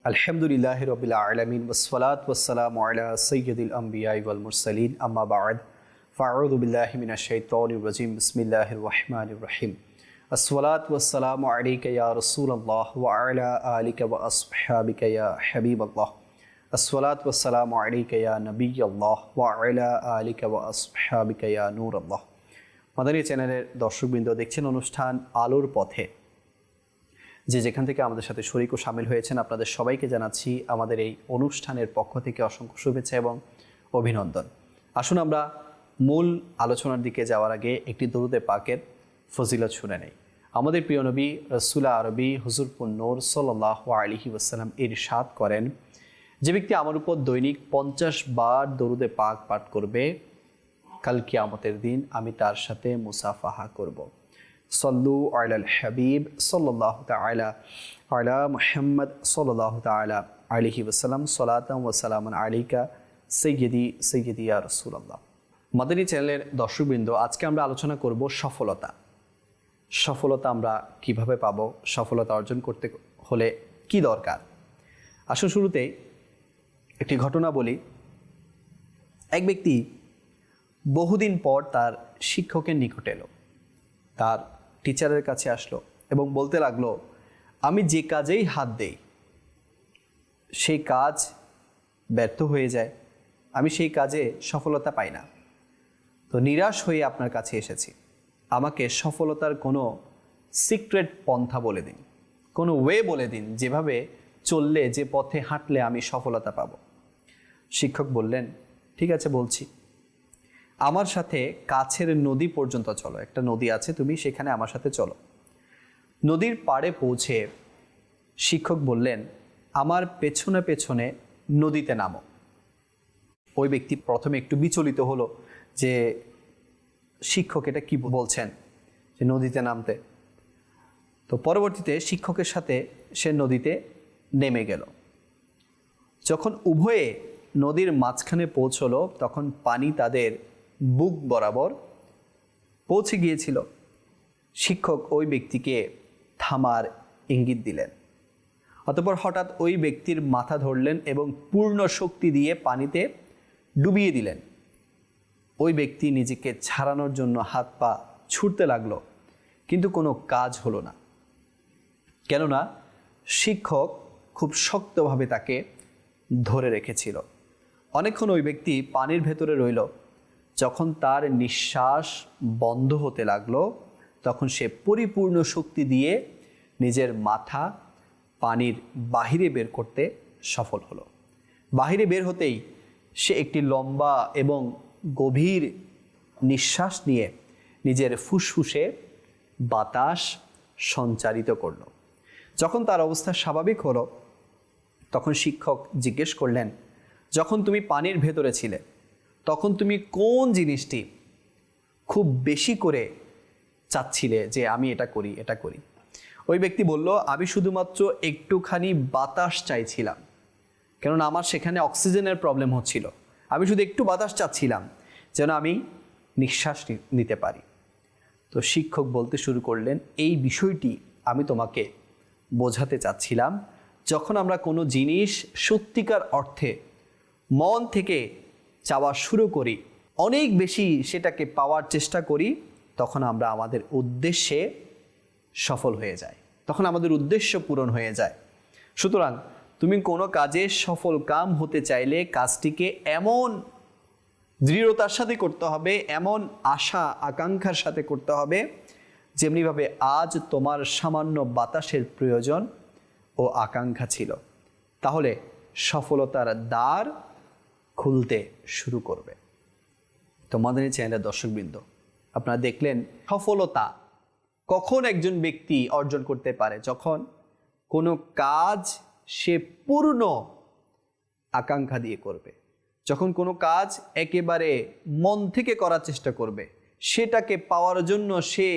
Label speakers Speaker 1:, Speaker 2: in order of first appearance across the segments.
Speaker 1: আলহামদুলিল্লাহি রাব্বিল আলামিন ওয়াসসালাতু ওয়াসসালামু আলা সাইয়্যিদিল আমবিয়াই ওয়াল মুরসালিন আম্মা বা'দ ফাআউযু বিল্লাহি মিনাশ শাইতানির রাজিম বিসমিল্লাহির রহমানির রহিম আসসালাতু ওয়াসসালামু আলাইকা ইয়া রাসূলুল্লাহ ওয়া আলা আলিকা ওয়া আসহাবিকা ইয়া হাবিবাল্লাহ আসসালাতু ওয়াসসালামু আলাইকা ইয়া নবিয়্যাল্লাহ ওয়া আলা আলিকা ওয়া আসহাবিকা ইয়া নূরাল্লাহ। মাদানী চ্যানেলের দর্শকবৃন্দ, দেখছেন অনুষ্ঠান আলোর পথে। যে যেখান থেকে আমাদের সাথে শরীক ও শামিল হয়েছেন, আপনাদের সবাইকে জানাচ্ছি আমাদের এই অনুষ্ঠানের পক্ষ থেকে অসংখ্য শুভেচ্ছা এবং অভিনন্দন। আসুন আমরা মূল আলোচনার দিকে যাওয়ার আগে একটি দরুদে পাকের ফজিলত শুনে নেই। আমাদের প্রিয় নবী রাসূলুল্লাহ আরবি হুজুরপুর নূর সাল্লাল্লাহু আলাইহি ওয়াসাল্লাম ইরশাদ করেন, যে ব্যক্তি আমার উপর দৈনিক 50 বার দরুদে পাক পাঠ করবে, কাল কিয়ামতের দিন আমি তার সাথে মুসাফাহা করব। সল্লু আলাল হাবিব সাল্লাল্লাহু তাআলা আলা মুহাম্মদ সাল্লাল্লাহু তাআলা আলাইহি ওয়াসাল্লাম সালাতাম ওয়া সালামান আলাইকা সাইয়্যিদি ইয়া রাসূলুল্লাহ। মাদানী চ্যানেলের দর্শকবৃন্দ, আজকে আমরা আলোচনা করব সফলতা আমরা কিভাবে পাবো, সফলতা অর্জন করতে হলে কি দরকার। আসুন শুরুতেই একটি ঘটনা বলি। এক ব্যক্তি বহুদিন পর তার শিক্ষকের নিকট এলো, তার টিচারের কাছে আসলো এবং বলতে লাগলো, আমি যে কাজেই হাত দেই সেই কাজ ব্যর্থ হয়ে যায়, আমি সেই কাজে সফলতা পাই না। তো নিরাশ হয়ে আপনার কাছে এসেছি, আমাকে সফলতার কোনো সিক্রেট পন্থা বলে দিন, কোনো ওয়ে বলে দিন, যেভাবে চললে, যে পথে হাঁটলে আমি সফলতা পাব। শিক্ষক বললেন, ঠিক আছে বলছি, আমার সাথে কাছের নদী পর্যন্ত চলো। একটা নদী আছে, তুমি সেখানে আমার সাথে চলো। নদীর পাড়ে পৌঁছে শিক্ষক বললেন, আমার পেছনে পেছনে নদীতে নামো। ওই ব্যক্তি প্রথমে একটু বিচলিত হলো যে শিক্ষক এটা কি বলছেন, যে নদীতে নামতে। তো পরবর্তীতে শিক্ষকের সাথে সে নদীতে নেমে গেল। যখন উভয়ে নদীর মাঝখানে পৌঁছলো, তখন পানি তাদের বুক বরাবর পৌঁছে গিয়েছিল। শিক্ষক ওই ব্যক্তিকে থামার ইঙ্গিত দিলেন। অতঃপর হঠাৎ ওই ব্যক্তির মাথা ধরলেন এবং পূর্ণ শক্তি দিয়ে পানিতে ডুবিয়ে দিলেন। ওই ব্যক্তি নিজেকে ছাড়ানোর জন্য হাত পা ছুটতে লাগলো, কিন্তু কোনো কাজ হলো না, কেননা শিক্ষক খুব শক্তভাবে তাকে ধরে রেখেছিল। অনেকক্ষণ ওই ব্যক্তি পানির ভেতরে রইল। যখন তার নিঃশ্বাস বন্ধ হতে লাগলো, তখন সে পরিপূর্ণ শক্তি দিয়ে নিজের মাথা পানির বাহিরে বের করতে সফল হলো। বাহিরে বের হতেই সে একটি লম্বা এবং গভীর নিঃশ্বাস নিয়ে নিজের ফুসফুসে বাতাস সঞ্চারিত করলো। যখন তার অবস্থা স্বাভাবিক হলো, তখন শিক্ষক জিজ্ঞেস করলেন, যখন তুমি পানির ভেতরে ছিলে, তখন তুমি কোন জিনিসটি খুব বেশি করে চাচ্ছিলে যে আমি এটা করি? ওই ব্যক্তি বলল, আমি শুধুমাত্র একটুখানি বাতাস চাইছিলাম, কেননা আমার সেখানে অক্সিজেনের প্রবলেম হচ্ছিল। আমি শুধু একটু বাতাস চাচ্ছিলাম যেন আমি নিঃশ্বাস নিতে পারি। তো শিক্ষক বলতে শুরু করলেন, এই বিষয়টি আমি তোমাকে বোঝাতে চাচ্ছিলাম। যখন আমরা কোনো জিনিস সত্যিকার অর্থে মন থেকে চাওয়া শুরু করি, অনেক বেশি সেটাকে পাওয়ার চেষ্টা করি, তখন আমরা আমাদের উদ্দেশ্যে সফল হয়ে যাই, তখন আমাদের উদ্দেশ্য পূরণ হয়ে যায়। সুতরাং তুমি কোনো কাজে সফল কাম হতে চাইলে কাজটিকে এমন দৃঢ়তার সাথে করতে হবে, এমন আশা আকাঙ্ক্ষার সাথে করতে হবে, যেমনিভাবে আজ তোমার সামান্য বাতাসের প্রয়োজন ও আকাঙ্ক্ষা ছিল। তাহলে সফলতার দ্বার খুলতে শুরু করবে। তো মাদানী চ্যানেলের দর্শকবৃন্দ, আপনারা দেখলেন সফলতা কখন একজন ব্যক্তি অর্জন করতে পারে, যখন কোনো কাজ সে পূর্ণ আকাঙ্ক্ষা দিয়ে করবে, যখন কোনো কাজ একেবারে মন থেকে করার চেষ্টা করবে, সেটাকে পাওয়ার জন্য সে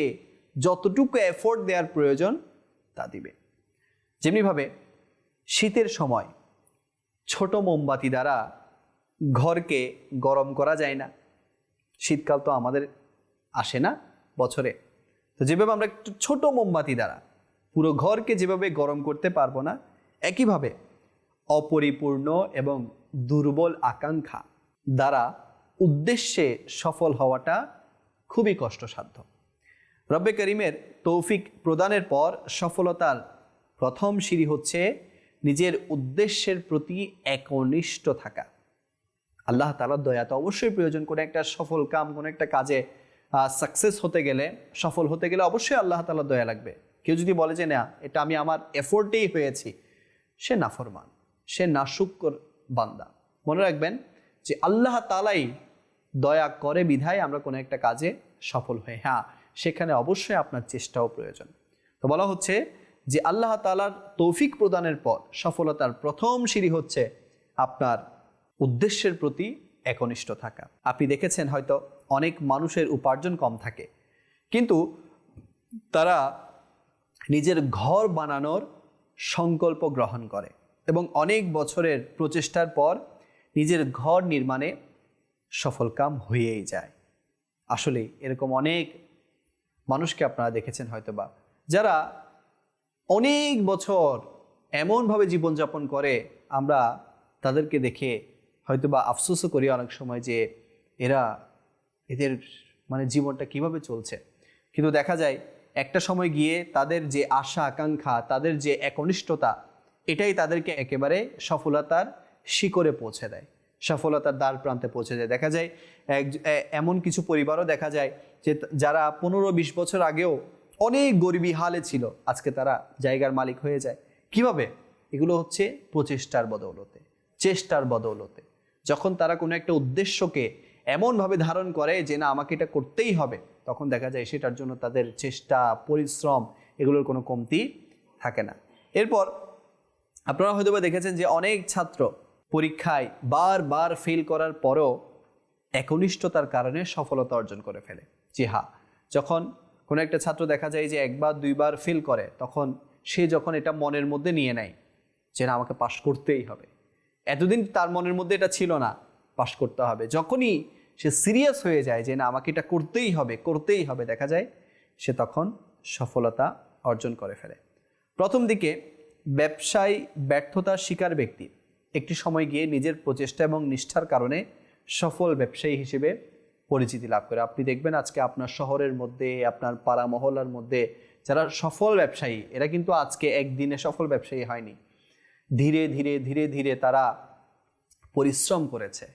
Speaker 1: যতটুকু এফোর্ট দেওয়ার প্রয়োজন তা দিবে। যেমনিভাবে শীতের সময় ছোট মোমবাতি দ্বারা ঘরকে গরম করা যায় না। শীতকাল তো আমাদের আসে না বছরে, তো যেভাবে আমরা একটু ছোট মোমবাতি দ্বারা পুরো ঘরকে যেভাবে গরম করতে পারবো না, একইভাবে অপরিপূর্ণ এবং দুর্বল আকাঙ্ক্ষা দ্বারা উদ্দেশ্যে সফল হওয়াটা খুবই কষ্টসাধ্য। রব্বে করিমের তৌফিক প্রদানের পর সফলতার প্রথম সিঁড়ি হচ্ছে নিজের উদ্দেশ্যের প্রতি একনিষ্ঠ থাকা। আল্লাহ তাআলার দয়া তো অবশ্যই প্রয়োজন। কোনো একটা সফল কাম, কোনো একটা কাজে সাকসেস হতে গেলে, সফল হতে গেলে অবশ্যই আল্লাহ তাআলার দয়া লাগবে। কেউ যদি বলে যে না এটা আমি আমার এফোর্টেই হয়েছি, সে নাফরমান, সে নাশুকর বান্দা। মনে রাখবেন যে আল্লাহ তাআলাই দয়া করে বিধায় আমরা কোনো একটা কাজে সফল হই। হ্যাঁ, সেখানে অবশ্যই আপনার চেষ্টাও প্রয়োজন। তো বলা হচ্ছে যে আল্লাহ তাআলার তৌফিক প্রদানের পর সফলতার প্রথম সিঁড়ি হচ্ছে আপনার উদ্দেশ্যের প্রতি একনিষ্ঠ থাকা। আপনি দেখেছেন হয়তো অনেক মানুষের উপার্জন কম থাকে, কিন্তু তারা নিজের ঘর বানানোর সংকল্প গ্রহণ করে এবং অনেক বছরের প্রচেষ্টার পর নিজের ঘর নির্মাণে সফলকাম হয়েই যায়। আসলে এরকম অনেক মানুষকে আপনারা দেখেছেন হয়তোবা, যারা অনেক বছর এমনভাবে জীবনযাপন করে আমরা তাদেরকে দেখে হয়তোবা আফসোসও করি অনেক সময় যে এদের মানে জীবনটা কিভাবে চলছে। কিন্তু দেখা যায় একটা সময় গিয়ে তাদের যে আশা আকাঙ্ক্ষা, তাদের যে একনিষ্ঠতা, এটাই তাদেরকে একেবারে সফলতার শিখরে পৌঁছে দেয়, সফলতার দ্বার প্রান্তে পৌঁছে যায়। দেখা যায় এমন কিছু পরিবারও দেখা যায় যে যারা 15-20 বছর আগেও অনেক গরিবী হালে ছিল, আজকে তারা জায়গার মালিক হয়ে যায়। কিভাবে? এগুলো হচ্ছে প্রচেষ্টার বদৌলতে, চেষ্টার বদৌলতে। যখন তারা কোনো একটা উদ্দেশ্যকে এমনভাবে ধারণ করে যে না আমাকে এটা করতেই হবে, তখন দেখা যায় সেটার জন্য তাদের চেষ্টা, পরিশ্রম এগুলোর কোনো কমতি থাকে না। এরপর আপনারা হয়তো দেখেছেন যে অনেক ছাত্র পরীক্ষায় বারবার ফেল করার পরও একনিষ্ঠতার কারণে সফলতা অর্জন করে ফেলে। জি হ্যাঁ, যখন কোনো একটা ছাত্র দেখা যায় যে 1-2বার ফেল করে, তখন সে যখন এটা মনের মধ্যে নিয়ে নেয় যে না আমাকে পাশ করতেই হবে, এতদিন তার মনের মধ্যে এটা ছিল না পাশ করতে হবে, যখনই সে সিরিয়াস হয়ে যায় যে না আমাকে এটা করতেই হবে, দেখা যায় সে তখন সফলতা অর্জন করে ফেলে। প্রথম দিকে ব্যবসায় ব্যর্থতার শিকার ব্যক্তি একটি সময় গিয়ে নিজের প্রচেষ্টা এবং নিষ্ঠার কারণে সফল ব্যবসায়ী হিসেবে পরিচিতি লাভ করে। আপনি দেখবেন আজকে আপনার শহরের মধ্যে, আপনার পাড়া মহল্লার মধ্যে যারা সফল ব্যবসায়ী, এরা কিন্তু আজকে একদিনে সফল ব্যবসায়ী হয়নি। ধীরে ধীরে ধীরে ধীরে তারা পরিশ্রম করেছে,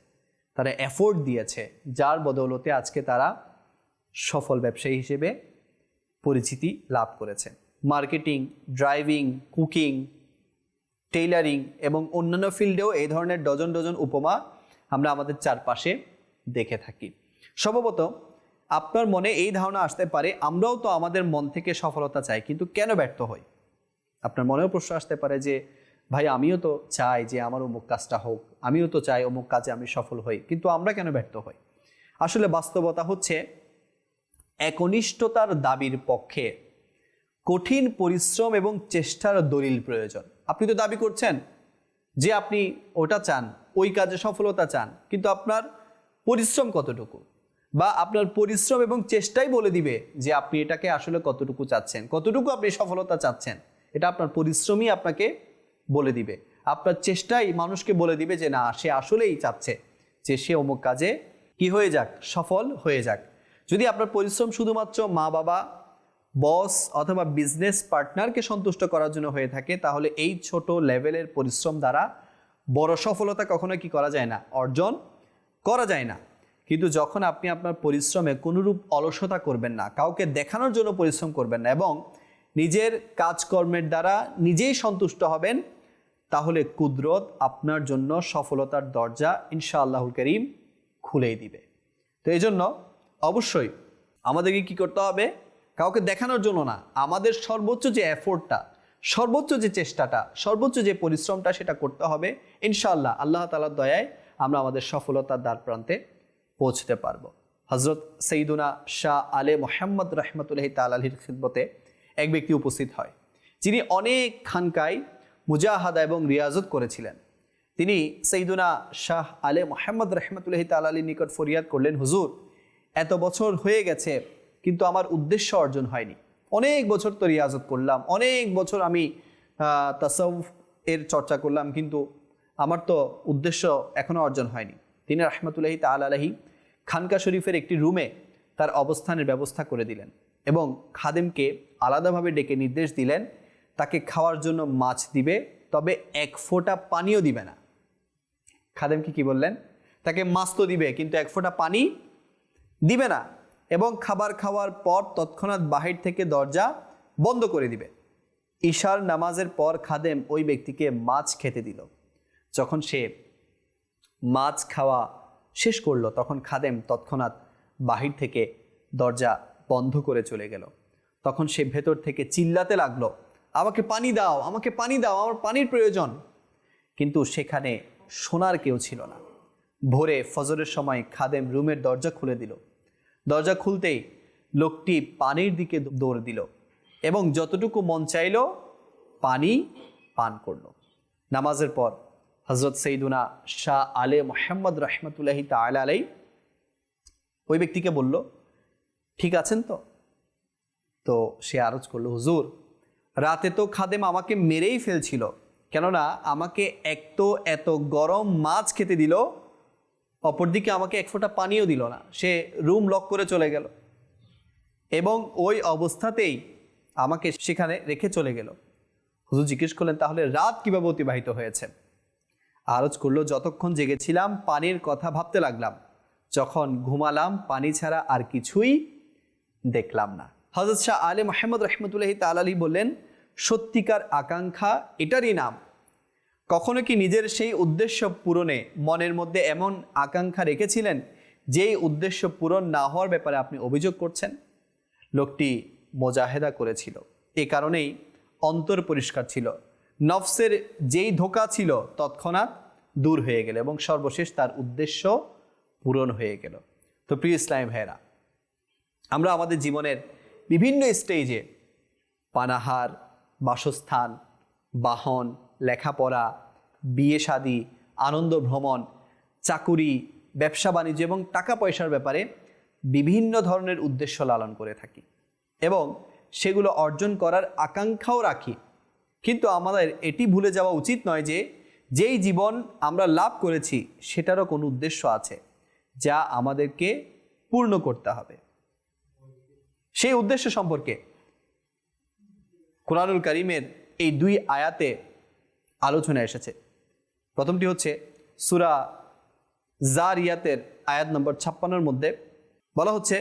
Speaker 1: তারা এফোর্ট দিয়েছে, যার বদৌলতে আজকে তারা সফল ব্যবসায়ী হিসেবে পরিচিতি লাভ করেছে। মার্কেটিং, ড্রাইভিং, কুকিং, টেইলারিং এবং অন্যান্য ফিল্ডেও এই ধরনের ডজন ডজন উপমা আমরা আমাদের চারপাশে দেখে থাকি। সম্ভবত আপনার মনে এই ধারণা আসতে পারে আমরাও তো আমাদের মন থেকে সফলতা চাই, কিন্তু কেন ব্যর্থ হই? আপনার মনেও প্রশ্ন আসতে পারে যে ভাই আমিও তো চাই যে আমার অমুক কাজটা হোক, আমিও তো চাই অমুক কাজে আমি সফল হই, কিন্তু আমরা কেন ব্যর্থ হই? আসলে বাস্তবতা হচ্ছে একনিষ্ঠতার দাবির পক্ষে কঠিন পরিশ্রম এবং চেষ্টার দলিল প্রয়োজন। আপনি তো দাবি করছেন যে আপনি ওটা চান, ওই কাজে সফলতা চান, কিন্তু আপনার পরিশ্রম কতটুকু, বা আপনার পরিশ্রম এবং চেষ্টাই বলে দিবে যে আপনি এটাকে আসলে কতটুকু চাচ্ছেন, কতটুকু আপনি সফলতা চাচ্ছেন। এটা আপনার পরিশ্রমই আপনাকে বলে দিবে, আপনার চেষ্টাই মানুষকে বলে দিবে যে না সে আসলেই চাচ্ছে যে সে অমুক কাজে কি হয়ে যাক, সফল হয়ে যাক। যদি আপনার পরিশ্রম শুধুমাত্র মা বাবা, বস অথবা বিজনেস পার্টনারকে সন্তুষ্ট করার জন্য হয়ে থাকে, তাহলে এই ছোট লেভেলের পরিশ্রম দ্বারা বড় সফলতা কখনো কি করা যায় না, অর্জন করা যায় না। কিন্তু যখন আপনি আপনার পরিশ্রমে কোনোরূপ অলসতা করবেন না, কাউকে দেখানোর জন্য পরিশ্রম করবেন না এবং নিজের কাজকর্মের দ্বারা নিজেই সন্তুষ্ট হবেন, তাহলে কুদরত আপনার জন্য সফলতার দরজা ইনশাআল্লাহুল কারীম খুলেই দিবে। তো এই জন্য অবশ্যই আমাদেরকে কি করতে হবে? কাউকে দেখানোর জন্য না, আমাদের সর্বোচ্চ যে এফোর্টটা, সর্বোচ্চ যে চেষ্টাটা, সর্বোচ্চ যে পরিশ্রমটা, সেটা করতে হবে। ইনশাআল্লাহ আল্লাহ তাআলার দয়ায় আমরা আমাদের সফলতার দ্বার প্রান্তে পৌঁছতে পারবো। হযরত সৈয়দুনা শাহ আলে মোহাম্মদ রহমতুল্লাহি তাআলা আলাইহির খিদমতে এক ব্যক্তি উপস্থিত হয়, যিনি অনেক খানকায় মুজাহাদা এবং রিয়াজত করেছিলেন। তিনি সৈয়দুনা শাহ আলে মোহাম্মদ রহমতুল্লাহি তাআলা আলাইহির নিকট ফরিয়াদ করলেন, হুজুর এত বছর হয়ে গেছে কিন্তু আমার উদ্দেশ্য অর্জন হয়নি, অনেক বছর তো রিয়াজত করলাম, অনেক বছর আমি তাসাউফ এর চর্চা করলাম, কিন্তু আমার তো উদ্দেশ্য এখনও অর্জন হয়নি। তিনি রাহমাতুল্লাহি তাআলা আলাইহি খানকা শরীফের একটি রুমে তার অবস্থানের ব্যবস্থা করে দিলেন এবং খাদেমকে আলাদাভাবে ডেকে নির্দেশ দিলেন তাকে খাওয়ার জন্য মাছ দিবে, তবে এক ফোঁটা পানিও দিবে না। খাদেমকে কি বললেন? তাকে মাছ তো দিবে কিন্তু এক ফোঁটা পানি দিবে না, এবং খাবার খাওয়ার পর তৎক্ষণাৎ বাহির থেকে দরজা বন্ধ করে দিবে। ঈশার নামাজের পর খাদেম ওই ব্যক্তিকে মাছ খেতে দিল। যখন সে মাছ খাওয়া শেষ করলো তখন খাদেম তৎক্ষণাৎ বাহির থেকে দরজা বন্ধ করে চলে গেল। তখন সে ভেতর থেকে চিল্লাতে লাগলো, আমাকে পানি দাও, আমাকে পানি দাও, আমার পানির প্রয়োজন। কিন্তু সেখানে শোনার কেউ ছিল না। ভোরে ফজরের সময় খাদেম রুমের দরজা খুলে দিল। দরজা খুলতেই লোকটি পানির দিকে দৌড় দিল এবং যতটুকু মন চাইল পানি পান করল। নামাজের পর হযরত সৈয়দুনা শাহ আলে মোহাম্মদ রাহমাতুল্লাহি তাআলা আলাইহি ওই ব্যক্তিকে বলল, ঠিক আছেন তো? তো সে আরজ করলো, হুজুর, রাতে তো খাদেম আমাকে মেরেই ফেলছিল, কেননা আমাকে এক তো এত গরম মাছ খেতে দিল, অপরদিকে আমাকে এক ফোঁটা পানিও দিল না। সে রুম লক করে চলে গেল এবং ওই অবস্থাতেই আমাকে সেখানে রেখে চলে গেল। হুজুর জিজ্ঞেস করলেন, তাহলে রাত কিভাবে অতিবাহিত হয়েছে? আরজ করলো, যতক্ষণ জেগেছিলাম পানির কথা ভাবতে লাগলাম, যখন ঘুমালাম পানি ছাড়া আর কিছুই দেখলাম না। হযরত শাহ আলে মোহাম্মদ রাহমাতুল্লাহি তাআলা আলাইহি বললেন, সত্যিকার আকাঙ্ক্ষা এটারই নাম। কখনো কি নিজের সেই উদ্দেশ্য পূরণে মনের মধ্যে এমন আকাঙ্ক্ষা রেখেছিলেন যেই উদ্দেশ্য পূরণ না হওয়ার ব্যাপারে আপনি অভিযোগ করছেন? লোকটি মোজাহেদা করেছিল, এ কারণেই অন্তর পরিষ্কার ছিল, নফসের যেই ধোঁকা ছিল তৎক্ষণাৎ দূর হয়ে গেল এবং সর্বশেষ তার উদ্দেশ্য পূরণ হয়ে গেল। তো প্রিয় ইসলামী ভাইয়েরা, আমরা আমাদের জীবনের বিভিন্ন স্টেজে পানাহার, বাসস্থান, বাহন, লেখাপড়া, বিয়ে শাদী, আনন্দ ভ্রমণ, চাকুরি, ব্যবসা বাণিজ্য এবং টাকা পয়সার ব্যাপারে বিভিন্ন ধরনের উদ্দেশ্য লালন করে থাকি এবং সেগুলো অর্জন করার আকাঙ্ক্ষাও রাখি। কিন্তু আমাদের এটি ভুলে যাওয়া উচিত নয় যে যেই জীবন আমরা লাভ করেছি সেটারও কোনো উদ্দেশ্য আছে যা আমাদেরকে পূর্ণ করতে হবে। সেই উদ্দেশ্য সম্পর্কে কুরআনুল কারীমের এই দুই আয়াতে আলোচনা এসেছে। প্রথমটি হচ্ছে সূরা জারিয়াতের আয়াত নম্বর 56-এর মধ্যে বলা হচ্ছে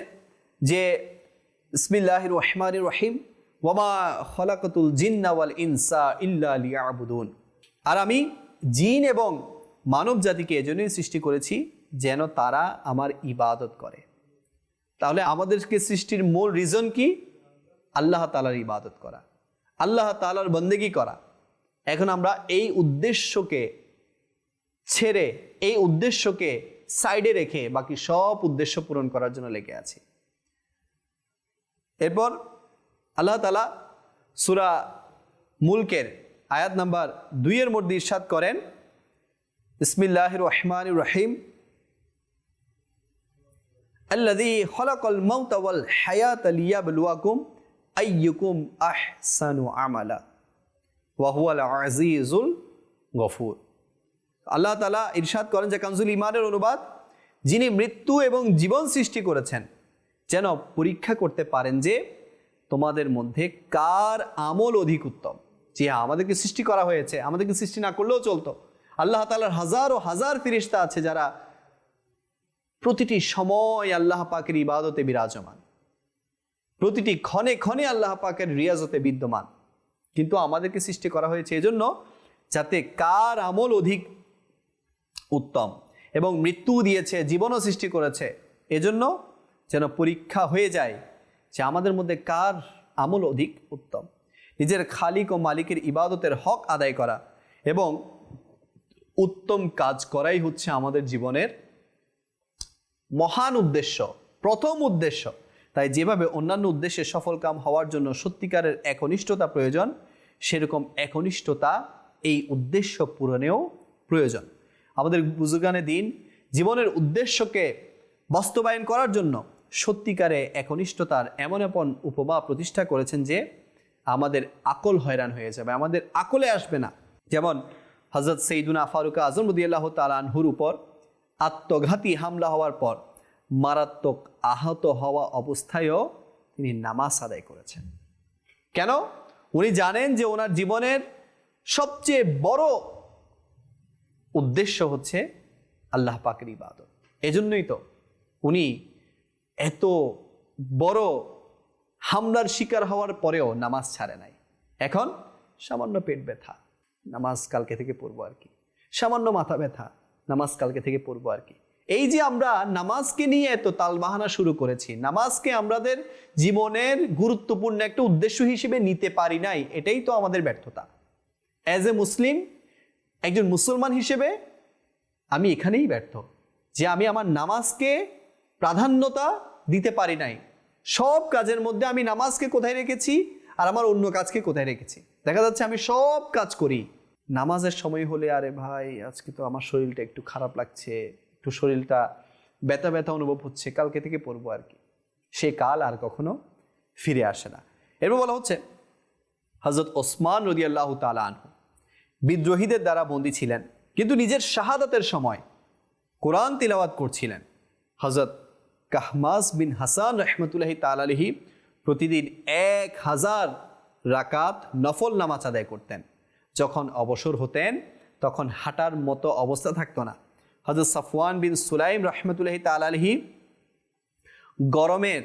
Speaker 1: যে বিসমিল্লাহির রহমানির রহিম ওয়ামা খলাকাতুল জিন্না ওয়াল ইনসা ইল্লা লিয়াবুদুন। আর আমি জিন এবং মানব জাতিকে এজন্যই সৃষ্টি করেছি যেন তারা আমার ইবাদত করে। তাহলে আমাদেরকে সৃষ্টির মূল রিজন কি? আল্লাহ তাআলার ইবাদত করা, আল্লাহ তাআলার বন্দেগী করা। এখন আমরা এই উদ্দেশ্যকে ছেড়ে, এই উদ্দেশ্যকে সাইডে রেখে বাকি সব উদ্দেশ্য পূরণ করার জন্য লেগে আছি। এরপর আল্লাহ তাআলা সূরা মুলকের আয়াত নাম্বার 2-এর মধ্যে ইরশাদ করেন, বিসমিল্লাহির রহমানির রহিম আল্লাযী খলাকাল মাউতা ওয়াল হায়াতা লিয়াবলুয়াকুম আইয়ুকুম আহসানু আমালা ওয়া হুয়াল আজিজুল গফুর। আল্লাহ তাআলা ইরশাদ করেন যে কানজুল ঈমানের অনুবাদ, যিনি মৃত্যু এবং জীবন সৃষ্টি করেছেন যেন পরীক্ষা করতে পারেন যে তোমাদের মধ্যে কার আমল অধিক উত্তম। জি হ্যাঁ, আমাদেরকে সৃষ্টি করা হয়েছে, আমাদেরকে সৃষ্টি না করলেও চলতো। আল্লাহ তাআলার হাজার ও হাজার ফেরেশতা আছে যারা প্রতিটি সময় আল্লাহ পাকের ইবাদতে বিরাজমান, প্রতিটি ক্ষণে ক্ষণে আল্লাহ পাকের রিয়াজতে বিদ্যমান। কিন্তু আমাদেরকে সৃষ্টি করা হয়েছে এজন্য যাতে কার আমল অধিক উত্তম, এবং মৃত্যু দিয়েছে, জীবনও সৃষ্টি করেছে এজন্য যেন পরীক্ষা হয়ে যায় যে আমাদের মধ্যে কার আমল অধিক উত্তম। নিজের খালিক ও মালিকের ইবাদতের হক আদায় করা এবং উত্তম কাজ করাই হচ্ছে আমাদের জীবনের মহান উদ্দেশ্য, প্রথম উদ্দেশ্য। তাই যেভাবে অন্যান্য উদ্দেশ্যে সফলকাম হওয়ার জন্য সত্যিকারের একনিষ্ঠতা প্রয়োজন, সেরকম একনিষ্ঠতা এই উদ্দেশ্য পূরণেও প্রয়োজন। আমাদের বুজুর্গানে দিন জীবনের উদ্দেশ্যকে বাস্তবায়ন করার জন্য সত্যিকারে একনিষ্ঠতার এমন এমন উপমা প্রতিষ্ঠা করেছেন যে আমাদের আকল হয়রান হয়ে যাবে, আমাদের আকলে আসবে না। যেমন হযরত সৈয়দুনা ফারুক আজম রাদিয়াল্লাহু তাআলা আনহুর উপর আত্মঘাতী হামলা হওয়ার পর মারাত্মক আহত হওয়া অবস্থায়ও তিনি নামাজ আদায় করেছেন। কেন? উনি জানেন যে ওনার জীবনের সবচেয়ে বড় উদ্দেশ্য হচ্ছে আল্লাহ পাকের ইবাদত। এজন্যই তো উনি এত বড় হামলার শিকার হওয়ার পরেও নামাজ ছাড়ে নাই। এখন সামান্য পেট ব্যথা, নামাজ কালকে থেকে পড়বো আর কি। সামান্য মাথা ব্যথা, নামাজ কালকে থেকে পড়বো আর কি। এই যে আমরা নামাজকে নিয়ে এত তালবাহানা শুরু করেছি, নামাজকে আমাদের জীবনের গুরুত্বপূর্ণ একটা উদ্দেশ্য হিসেবে নিতে পারি নাই, এটাই তো আমাদের ব্যর্থতা। অ্যাজ এ মুসলিম, একজন মুসলমান হিসেবে আমি এখানেই ব্যর্থ যে আমি আমার নামাজকে প্রাধান্যতা দিতে পারি নাই। সব কাজের মধ্যে আমি নামাজকে কোথায় রেখেছি আর আমার অন্য কাজকে কোথায় রেখেছি। দেখা যাচ্ছে আমি সব কাজ করি, নামাজের সময় হলে আরে ভাই আজকে তো আমার শরীরটা একটু খারাপ লাগছে, একটু শরীরটা ব্যথা ব্যথা অনুভব হচ্ছে, কালকে থেকে পড়বো আর কি। সে কাল আর কখনো ফিরে আসে না। এরপর বলা হচ্ছে হযরত ওসমান রাদিয়াল্লাহু তাআলা আনহু বিদ্রোহীদের দ্বারা বন্দী ছিলেন, কিন্তু নিজের শাহাদাতের সময় কোরআন তিলাওয়াত করছিলেন। হযরত কাহমাস বিন হাসান রাহমাতুল্লাহি তাআলা আলাইহি প্রতিদিন 1000 রাকাত নফল নামাজ আদায় করতেন। যখন অবসর হতেন তখন হাঁটার মতো অবস্থা থাকতো না। হযরত সাফওয়ান বিন সুলাইম রাহমাতুল্লাহি তাআলা আলাইহি গরমের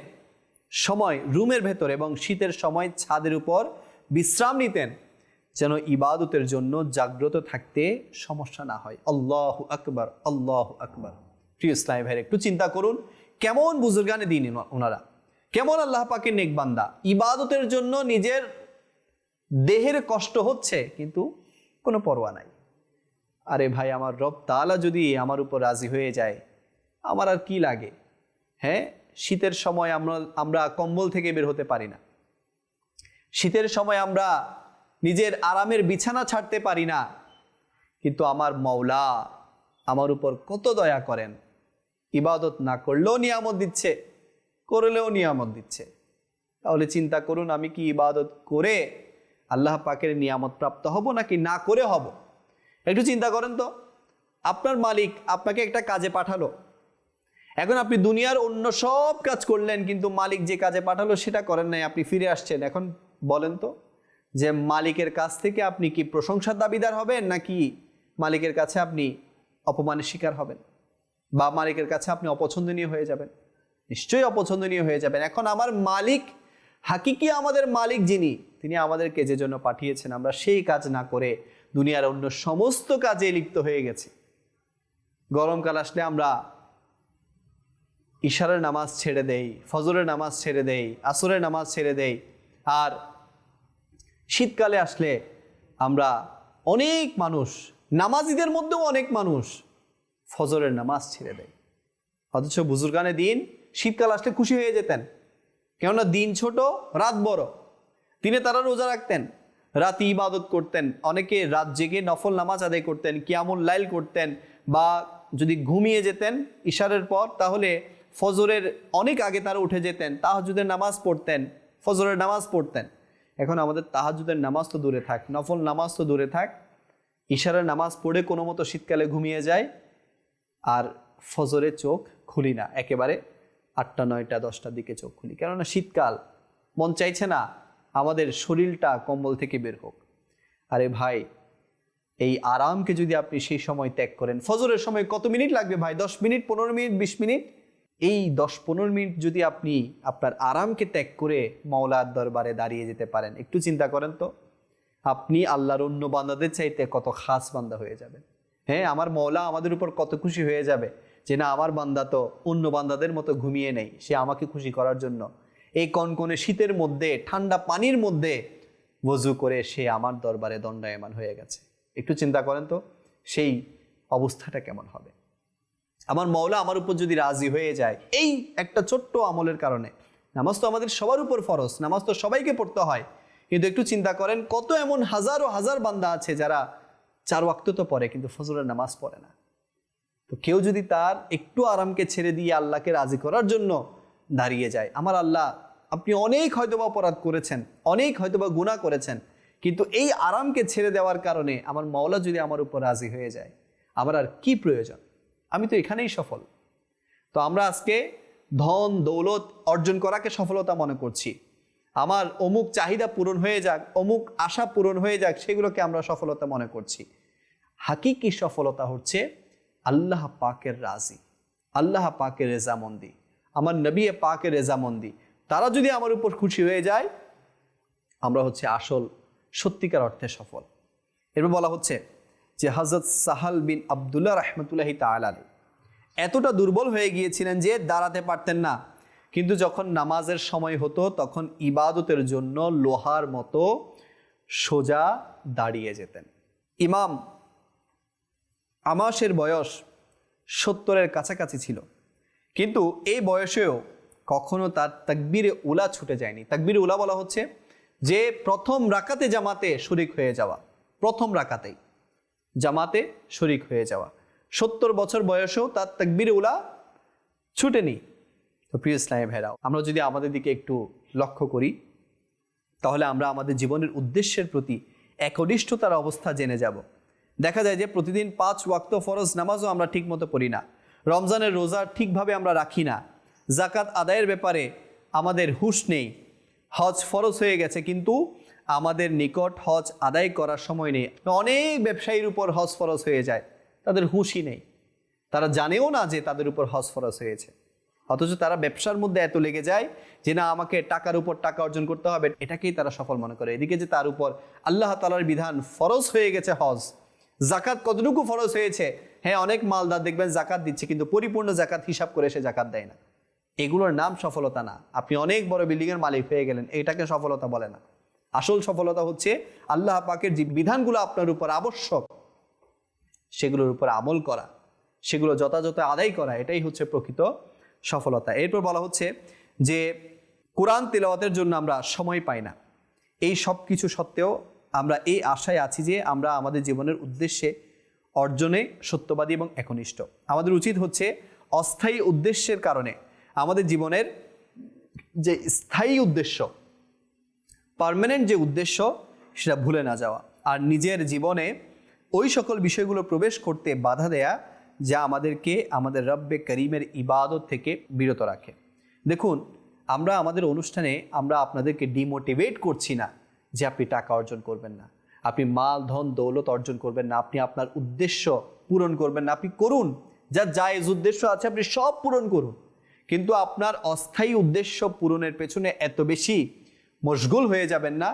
Speaker 1: সময় রুমের ভেতর এবং শীতের সময় ছাদের উপর বিশ্রাম নিতেন, যেন ইবাদতের জন্য জাগ্রত থাকতে সমস্যা না হয়। আল্লাহু আকবার, আল্লাহু আকবার। প্রিয় ইসলামী ভাইরা, একটু চিন্তা করুন কেমন বুজুর্গানে দিন ওনারা, কেমন আল্লাহ পাকের নেক বান্দা। ইবাদতের জন্য নিজের দেহের কষ্ট হচ্ছে কিন্তু কোনো পরোয়া নাই। আরে ভাই, আমার রব তাআলা যদি আমার উপর রাজি হয়ে যায় আমার আর কি লাগে? হ্যাঁ, শীতের সময় আমরা কম্বল থেকে বের হতে পারি না, শীতের সময় আমরা নিজের আরামের বিছানা ছাড়তে পারি না, কিন্তু আমার মওলা আমার উপর কত দয়া করেন। ইবাদত না করলেও নিয়ামত দিচ্ছে, করলেও নিয়ামত দিচ্ছে। তাহলে চিন্তা করুন, আমি কি ইবাদত করে আল্লাহ পাকের নিয়ামত প্রাপ্ত হব নাকি না করে হব? একটু চিন্তা করেন তো, আপনার মালিক আপনাকে একটা কাজে পাঠালো, এখন আপনি দুনিয়ার অন্য সব কাজ করলেন কিন্তু মালিক যে কাজে পাঠালো সেটা করেন নাই, আপনি ফিরে আসছেন। এখন বলেন তো যে মালিকের কাছ থেকে আপনি কি প্রশংসার দাবিদার হবেন নাকি মালিকের কাছে আপনি অপমানের শিকার হবেন বা মালিকের কাছে আপনি অপছন্দনীয় হয়ে যাবেন? নিশ্চয়ই অপছন্দনীয় হয়ে যাবেন। এখন আমার মালিক, হাকিকি আমাদের মালিক যিনি, তিনি আমাদেরকে যে জন্য পাঠিয়েছেন, আমরা সেই কাজ না করে দুনিয়ার অন্য সমস্ত কাজে লিপ্ত হয়ে গেছি। গরমকাল আসলে আমরা ইশারের নামাজ ছেড়ে দেই, ফজরের নামাজ ছেড়ে দেই, আসরের নামাজ ছেড়ে দেই, আর শীতকালে আসলে আমরা অনেক মানুষ, নামাজিদের মধ্যেও অনেক মানুষ ফজরের নামাজ ছেড়ে দেয়। অথচ বুজুর্গানে দিন শীতকাল আসলে খুশি হয়ে যেতেন, কেননা দিন ছোট রাত বড়। দিনে তারা রোজা রাখতেন, রাতে ইবাদত করতেন, অনেকে রাত জেগে নফল নামাজ আদায় করতেন, কিয়ামুল লাইল করতেন, বা যদি ঘুমিয়ে যেতেন ইশারের পর তাহলে ফজরের অনেক আগে তারা উঠে যেতেন, তাহাজ্জুদের নামাজ পড়তেন, ফজরের নামাজ পড়তেন। এখন আমাদের তাহাজ্জুদের নামাজ তো দূরে থাক, নফল নামাজ তো দূরে থাক, ইশারের নামাজ পড়ে কোনো মতো শীতকালে ঘুমিয়ে যায়, আর ফজরে চোখ খুলি না, একেবারে 8টা 9টা 10টার দিকে চোখ খুলি, কেননা শীতকাল, মন চাইছে না আমাদের শরীরটা কম্বল থেকে বের হোক। আরে ভাই, এই আরামকে যদি আপনি সেই সময় ত্যাগ করেন, ফজরের সময় কত মিনিট লাগবে ভাই? 10 মিনিট, 15 মিনিট, 20 মিনিট। এই 10-15 মিনিট যদি আপনি আপনার আরামকে ত্যাগ করে মাওলার দরবারে দাঁড়িয়ে যেতে পারেন, একটু চিন্তা করেন তো, আপনি আল্লাহর অন্য বান্দাদের চাইতে কত খাস বান্দা হয়ে যাবেন। হ্যাঁ, আমার মাওলা আমাদের উপর কত খুশি হয়ে যাবে যে না, আমার বান্দা তো অন্য বান্দাদের মতো ঘুমিয়ে নেই, সে আমাকে খুশি করার জন্য এই কনকনে শীতের মধ্যে ঠান্ডা পানির মধ্যে ওযু করে সে আমার দরবারে দণ্ডায়মান হয়ে গেছে। একটু চিন্তা করেন তো সেই অবস্থাটা কেমন হবে। আমার মাওলা আমার উপর যদি রাজি হয়ে যায় এই একটা ছোট্ট আমলের কারণে। নামাজ তো আমাদের সবার উপর ফরজ, নামাজ তো সবাইকে পড়তে হয়, কিন্তু একটু চিন্তা করেন কত এমন হাজারো হাজার বান্দা আছে যারা 4 ওয়াক্ত তো পড়ে কিন্তু ফজরের নামাজ পড়ে না। তো কেউ যদি তার একটু আরামকে ছেড়ে দিয়ে আল্লাহকে রাজি করার জন্য দাঁড়িয়ে যায়, আমার আল্লাহ, আপনি অনেক হয়তোবা অপরাধ করেছেন, অনেক হয়তোবা গুনাহ করেছেন, কিন্তু এই আরামকে ছেড়ে দেওয়ার কারণে আমার মাওলা যদি আমার উপর রাজি হয়ে যায়, আমার আর কি প্রয়োজন? আমি তো এখানেই সফল। তো আমরা আজকে ধন দৌলত অর্জন করাকে সফলতা মনে করছি। আমার অমুক চাহিদা পূরণ হয়ে যাক, অমুক আশা পূরণ হয়ে যাক, সেগুলোকে আমরা সফলতা মনে করছি। হাকিকি সফলতা হচ্ছে আল্লাহ পাকের রাজি, আল্লাহ পাকের রেজামন্দি, আমার নবী পাকের রেজামন্দি। তারা যদি আমার উপর খুশি হয়ে যায়, আমরা হচ্ছে আসল সত্যিকার অর্থে সফল। এরপর বলা হচ্ছে যে হযরত সাহাল বিন আব্দুল্লাহ রাহমাতুল্লাহি তাআলা এতটা দুর্বল হয়ে গিয়েছিলেন যে দাঁড়াতে পারতেন না, কিন্তু যখন নামাজের সময় হতো তখন ইবাদতের জন্য লোহার মতো সোজা দাঁড়িয়ে যেতেন। ইমাম আমাশের বয়স 70-এর কাছাকাছি ছিল, কিন্তু এই বয়সেও কখনো তার তাকবীরে উলা ছুটে যায়নি। তাকবীরে উলা বলা হচ্ছে যে প্রথম রাকাতে জামাতে শরিক হয়ে যাওয়া, প্রথম রাকাতেই জামাতে শরিক হয়ে যাওয়া। 70 বছর বয়সেও তার তাকবীরে উলা ছুটেনি। তো প্রিয় ইসলামী ভাইরাও, আমরা যদি আমাদের দিকে একটু লক্ষ্য করি, তাহলে আমরা আমাদের জীবনের উদ্দেশ্যের প্রতি একনিষ্ঠতার অবস্থা জেনে যাব। দেখা যায় যে প্রতিদিন 5 ওয়াক্ত ফরজ নামাজও আমরা ঠিকমতো পড়ি না, রমজানের রোজা ঠিকভাবে আমরা রাখি না, জাকাত আদায়ের ব্যাপারে আমাদের হুঁশ নেই, হজ ফরজ হয়ে গেছে কিন্তু আমাদের নিকট হজ আদায় করার সময় নেই। অনেক ব্যবসায়ীর উপর হজ ফরজ হয়ে যায়, তাদের হুঁশই নেই, তারা জানেও না যে তাদের উপর হজ ফরজ হয়েছে, অথচ তারা ব্যবসার মধ্যে এত লেগে যায় যে না আমাকে টাকার উপর টাকা অর্জন করতে হবে, এটাকেই তারা সফল মনে করে। এদিকে যে তার উপর আল্লাহ তাআলার বিধান ফরজ হয়ে গেছে হজ, জাকাত কতটুকু ফরজ হয়েছে, হ্যাঁ অনেক মালদার দেখবেন জাকাত দিচ্ছে কিন্তু পরিপূর্ণ জাকাত হিসাব করে সে জাকাত দেয় না। এগুলোর নাম সফলতা না। আপনি অনেক বড় বিল্ডিংয়ের মালিক হয়ে গেলেন, এটাকে সফলতা বলে না। আসল সফলতা হচ্ছে আল্লাহ পাকের যে বিধানগুলো আপনার উপর আবশ্যক সেগুলোর উপর আমল করা, সেগুলো যথাযথ আদায় করা, এটাই হচ্ছে প্রকৃত সফলতা। এরপর বলা হচ্ছে যে কোরআন তিলাওয়াতের জন্য আমরা সময় পাই না। এই সব কিছু সত্ত্বেও আমরা এই আশায় আছি যে আমরা আমাদের জীবনের উদ্দেশ্যে অর্জনে সত্যবাদী এবং একনিষ্ঠ। আমাদের উচিত হচ্ছে অস্থায়ী উদ্দেশ্যের কারণে আমাদের জীবনের যে স্থায়ী উদ্দেশ্য, পার্মানেন্ট যে উদ্দেশ্য, সেটা ভুলে না যাওয়া, আর নিজের জীবনে ওই সকল বিষয়গুলো প্রবেশ করতে বাধা দেয়া যা আমাদেরকে আমাদের রব্বে করিমের ইবাদত থেকে বিরত রাখে। দেখুন, আমরা আমাদের অনুষ্ঠানে আমরা আপনাদেরকে ডিমোটিভেট করছি না যে আপনি টাকা অর্জন করবেন না, আপনি মাল ধন দৌলত অর্জন করবেন না, আপনি আপনার উদ্দেশ্য পূরণ করবেন না। আপনি করুন, যা জায়েজ উদ্দেশ্য আছে আপনি সব পূরণ করুন, কিন্তু আপনার অস্থায়ী উদ্দেশ্য পূরণের পেছনে এত বেশি মশগুল হয়ে যাবেন না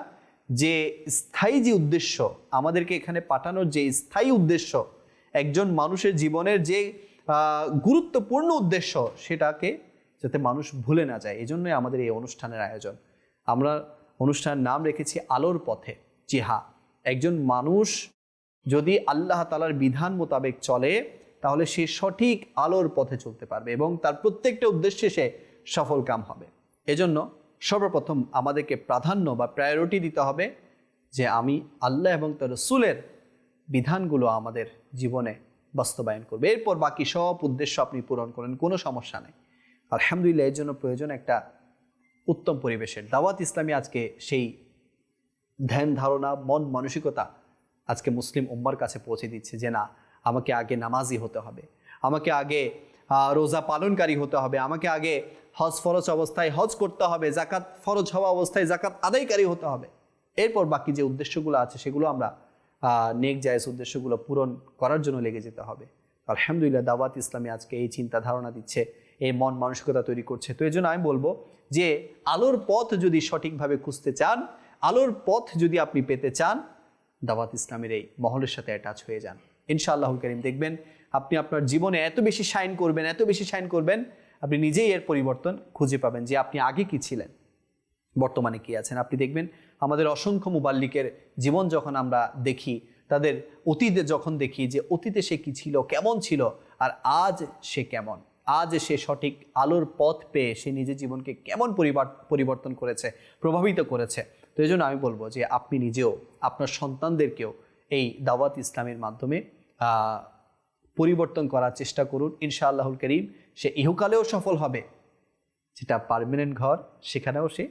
Speaker 1: যে স্থায়ী যে উদ্দেশ্য, আমাদেরকে এখানে পাঠানোর যে স্থায়ী উদ্দেশ্য, একজন মানুষের জীবনের যে গুরুত্বপূর্ণ উদ্দেশ্য, সেটাকে যাতে মানুষ ভুলে না যায়। এই জন্যই আমাদের এই অনুষ্ঠানের আয়োজন। আমরা অনুষ্ঠানের নাম রেখেছি আলোর পথে। জি হ্যাঁ, একজন মানুষ যদি আল্লাহ তাআলার বিধান মোতাবেক চলে তাহলে সে সঠিক আলোর পথে চলতে পারবে এবং তার প্রত্যেকটা উদ্দেশ্যে সে সফল কাম হবে। এজন্য সর্বপ্রথম আমাদেরকে প্রাধান্য বা প্রায়োরিটি দিতে হবে যে আমি আল্লাহ এবং তার রাসূলের বিধানগুলো আমাদের জীবনে বাস্তবায়ন করবে। এরপর বাকি সব উদ্দেশ্য আপনি পূরণ করেন, কোনো সমস্যা নেই। আলহামদুলিল্লাহ, এর জন্য প্রয়োজন একটা উত্তম পরিবেশের। দাওয়াত ইসলামী আজকে সেই ধ্যান ধারণা, মন মানসিকতা আজকে মুসলিম উম্মার কাছে পৌঁছে দিচ্ছে যে না, আমাকে আগে নামাজি হতে হবে, আমাকে আগে রোজা পালনকারী হতে হবে, আমাকে আগে হজ ফরজ অবস্থায় হজ করতে হবে, জাকাত ফরজ হওয়া অবস্থায় জাকাত আদায়কারী হতে হবে। এরপর বাকি যে উদ্দেশ্যগুলো আছে সেগুলো আমরা নেক জায়েজ উদ্দেশ্যগুলো পূরণ করার জন্য লেগে যেতে হবে। আলহামদুলিল্লাহ, দাওয়াত ইসলামী আজকে এই চিন্তা ধারণা দিচ্ছে, এই মন মানসিকতা তৈরি করছে। তো এই জন্য আমি বলবো যে আলোর পথ যদি সঠিকভাবে খুঁজতে চান, আলোর পথ যদি আপনি পেতে চান, দাওয়াত ইসলামের এই মহলের সাথে অ্যাটাচ হয়ে যান। ইনশাআল্লাহুল কারীম দেখবেন আপনি আপনার জীবনে এত বেশি শাইন করবেন, এত বেশি শাইন করবেন, আপনি নিজেই এর পরিবর্তন খুঁজে পাবেন যে আপনি আগে কি ছিলেন, বর্তমানে কি আছেন। আপনি দেখবেন আমাদের অসংখ্য মুবাল্লিকের জীবন যখন আমরা দেখি, তাদের অতীতে যখন দেখি যে অতীতে সে কি ছিল, কেমন ছিল, আর আজ সে কেমন, আজ সে সঠিক আলোর পথ পেয়ে সে নিজের জীবনকে কেমন পরিবর্তন করেছে, প্রভাবিত করেছে। তো এই জন্য আমি বলবো যে আপনি নিজেও আপনার সন্তানদেরকেও এই দাওয়াত ইসলামের মাধ্যমে পরিবর্তন করার চেষ্টা করুন। ইনশাআল্লাহুল কারীম সে ইহকালেও সফল হবে, যেটা পার্মানেন্ট ঘর সেখানেও সে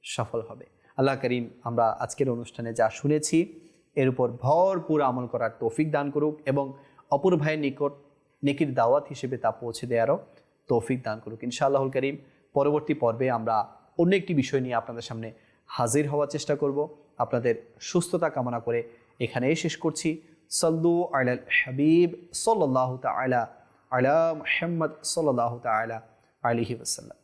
Speaker 1: সফল হবে। আল্লাহ করিম আমরা আজকের অনুষ্ঠানে যা শুনেছি এর উপর ভরপুর আমল করার তৌফিক দান করুক এবং অপর ভাইয়ের নিকট নেকির দাওয়াত হিসেবে তা পৌঁছে দেওয়ারও তৌফিক দান করুক ইনশাআল্লাহুল করিম। পরবর্তী পর্বে আমরা অন্য একটি বিষয় নিয়ে আপনাদের সামনে হাজির হওয়ার চেষ্টা করব। আপনাদের সুস্থতা কামনা করে এখানেই শেষ করছি। সাল্লু আলাল হাবিব সাল্লাল্লাহু তাআলা আলা মুহাম্মদ সাল্লাল্লাহু তাআলা আলাইহি ওয়াসাল্লাম।